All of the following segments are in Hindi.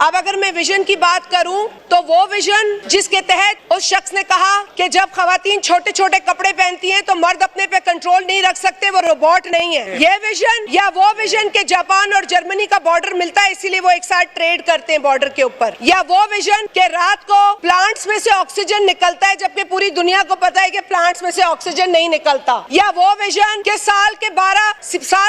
अब अगर मैं विजन की बात करूं तो वो विजन जिसके तहत उस शख्स ने कहा कि जब खवातीन छोटे छोटे कपड़े पहनती हैं तो मर्द अपने पे कंट्रोल नहीं रख सकते, वो रोबोट नहीं है, ये विजन, या वो विजन के जापान और जर्मनी का बॉर्डर मिलता है इसीलिए वो एक साथ ट्रेड करते हैं बॉर्डर के ऊपर, या वो विजन के रात को प्लांट्स में से ऑक्सीजन निकलता है जबकि पूरी दुनिया को पता है कि प्लांट्स में से ऑक्सीजन नहीं निकलता, या वो विजन के साल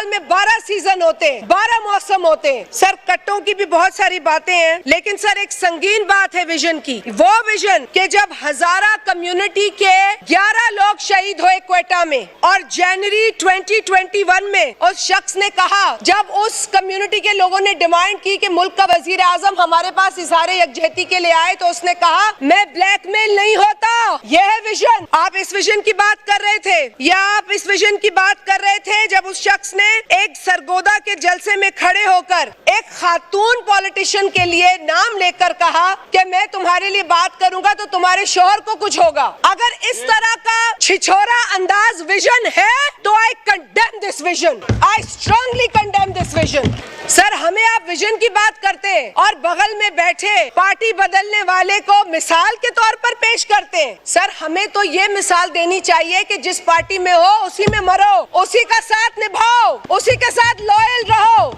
में 12 सीजन होते हैं, 12 मौसम होते हैं। सर कट्टों की भी बहुत सारी बातें हैं, लेकिन सर एक संगीन बात है विजन की, वो विजन के जब हजारा कम्युनिटी के 11 लोग शहीद हुए क्वेटा में और जनवरी 2021 में उस शख्स ने कहा, जब उस कम्युनिटी के लोगों ने डिमांड की कि मुल्क का वजीर आजम हमारे पास इज़हारे यकजहती के लिए आए, तो उसने कहा मैं ब्लैकमेल नहीं होता। यह है विजन। आप इस विजन की बात कर रहे थे, या आप इस विजन की बात कर रहे थे जब उस शख्स ने एक सरगोदा के जलसे में खड़े होकर एक खातून पॉलिटिशियन के लिए नाम लेकर कहा कि मैं तुम्हारे लिए बात करूंगा तो तुम्हारे शोहर को कुछ होगा। अगर इस तरह का छिछोरा अंदाज विजन है तो आई condemn this vision, I strongly condemn this vision. Sir हमें आप विजन की बात करते हैं और बगल में बैठे पार्टी बदलने वाले को मिसाल के तौर पर पेश करते हैं। सर हमें तो ये मिसाल देनी चाहिए कि जिस पार्टी में हो उसी में मरो, उसी का साथ निभाओ, उसी के साथ लॉयल रहो।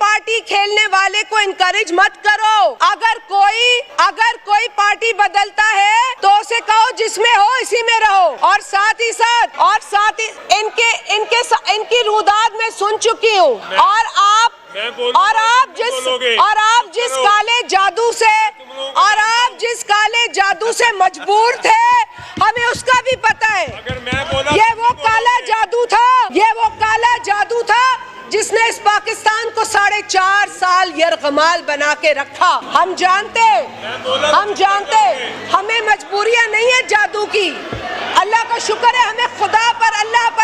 पार्टी खेलने वाले को इनकरेज मत करो। अगर कोई पार्टी बदलता है तो उसे कहो जिसमें हो इसी में रहो। और साथ ही इनकी रुदाद में सुन चुकी हूँ। और आप जिस काले जादू से मजबूर थे हमें उसका भी पता है। ये वो काला जादू था जिसने इस पाकिस्तान को 4.5 साल यरगमाल बना के रखा। हम जानते हमें मजबूरियां नहीं है जादू की। अल्लाह का शुक्र है हमें खुदा पर,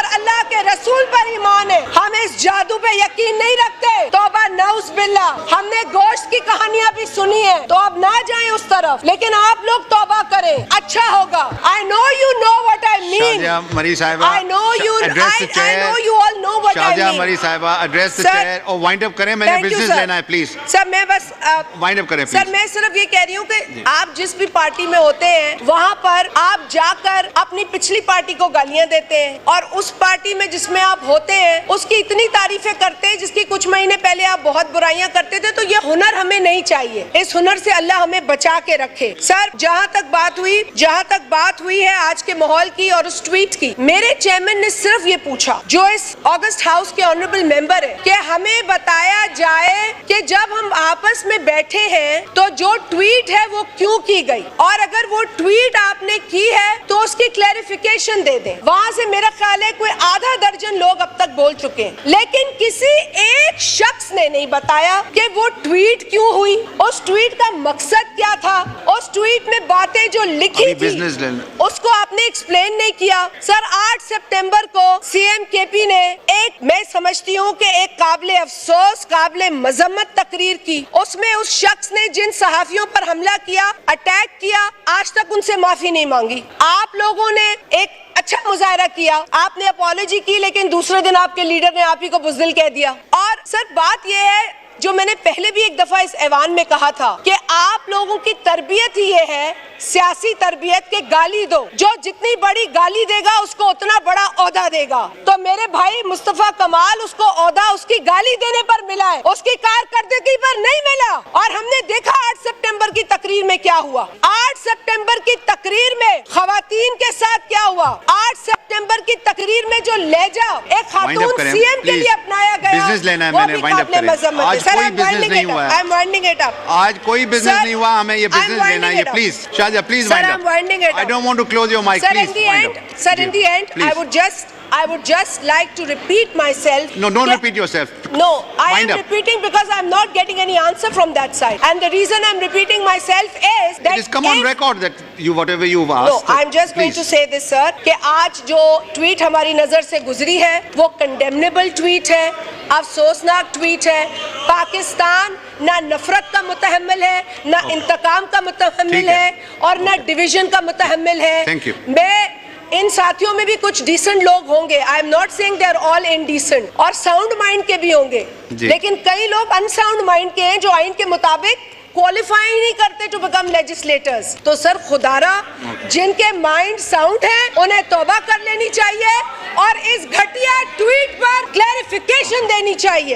अल्लाह के रसूल पर ईमान है। हम इस जादू पे यकीन नहीं रखते। तौबा नऊज़ बिल्ला। हमने गोश्त की कहानियां भी सुनी है, तो अब ना जाएं उस तरफ, लेकिन आप लोग तौबा करें, अच्छा होगा। I know you know what I mean. Shazia मरी साहिबा, I know you all know what I mean. Shazia मरी साहिबा, एड्रेस द चेयर और वाइंड अप करें। मैंने बिजनेस लेना है प्लीज। सर मैं बस वाइंड अप करें सर, मैं सिर्फ ये कह रही हूँ कि आप जिस भी पार्टी में होते हैं वहाँ पर आप जाकर अपनी पिछली पार्टी को गालियाँ देते हैं और उस पार्टी में जिसमें आप होते हैं उसकी इतनी तारीफें करते हैं जिसकी कुछ महीने पहले आप बहुत बुराइयां करते थे। तो ये हुनर हमें नहीं चाहिए। इस हुनर से अल्लाह हमें बचा के रखे। सर जहाँ तक बात हुई है आज के माहौल की और उस ट्वीट की, मेरे चेयरमैन ने सिर्फ ये पूछा, जो इस ऑगस्ट हाउस के ऑनरेबल मेंबर है, कि हमें बताया जाए कि जब हम आपस में बैठे हैं तो जो ट्वीट है वो क्यों की गई, और अगर वो ट्वीट आपने की है तो उसकी क्लैरिफिकेशन दे दें। वहाँ से मेरा ख्याल है कोई आधा दर्जन लोग अब तक बोल चुके हैं, लेकिन किसी एक शख्स ने नहीं बताया कि वो ट्वीट क्यों हुई, उस ट्वीट का मकसद क्या था, उस ट्वीट में बातें जो लिखी थी उसको आपने एक्सप्लेन नहीं किया। सर 8 सितंबर को सीएम केपी ने मैं समझती हूँ कि एक काबिले अफसोस, काबिले मजम्मत तकरीर की। उसमें उस शख्स ने जिन सहाफियों पर हमला किया, अटैक किया, आज तक उनसे माफी नहीं मांगी। आप लोगों ने एक अच्छा मुजाहरा किया, आपने अपॉलॉजी की, लेकिन दूसरे दिन आपके लीडर ने आप ही को बुज़दिल कह दिया। और सर बात यह है, जो मैंने पहले भी एक दफा इस ऐवान में कहा था कि आप लोगों की तरबियत ही ये है, सियासी तरबियत के गाली दो, जो जितनी बड़ी गाली देगा उसको उतना बड़ा ओहदा देगा। तो मेरे भाई मुस्तफा कमाल, उसको ओहदा उसकी गाली देने पर मिला है, उसकी कारकर्दगी पर नहीं मिला। और हमने देखा 8 सितंबर की तकरीर में क्या हुआ। 8 सितंबर की तकरीर में खवातीन के साथ क्या हुआ। 8 सितंबर की तकरीर में जो लहजा एक खातून सीएम के लिए अपनाया गया, बिजनेस लेना है मैंने, वाइंड अप करें। आज कोई बिजनेस नहीं हुआ है, आज कोई बिजनेस नहीं हुआ, हमें ये बिजनेस लेना है। Please Shazia, please wind up. I don't want to close your mic. Please wind up. Sir, in the end, I would just like to repeat myself. No, don't repeat yourself. No, I am repeating because I'm not getting any answer from that side. And the reason I'm repeating myself is that it is come on record that whatever you've asked. No, I'm just going to say this, sir, कि आज जो ट्वीट हमारी नजर से गुजरी है वो कंडेमनेबल ट्वीट है, अफसोसनाक ट्वीट है। पाकिस्तान ना नफरत का मुतहम्मिल है, ना इंतकाम का मुतहम्मिल है, और ना डिवीजन का मुतहम्मिल है। Thank you. मैं इन साथियों में भी कुछ डिसेंट लोग होंगे, I am not saying they are all indecent, और साउंड माइंड के भी होंगे, लेकिन कई लोग अनसाउंड माइंड के हैं जो आइन के मुताबिक क्वालिफाई नहीं करते टू बिकम लेजिस्लेटर्स। तो सर खुदारा जिनके माइंड साउंड है उन्हें तौबा कर लेनी चाहिए और इस घटिया ट्वीट पर क्लैरिफिकेशन देनी चाहिए।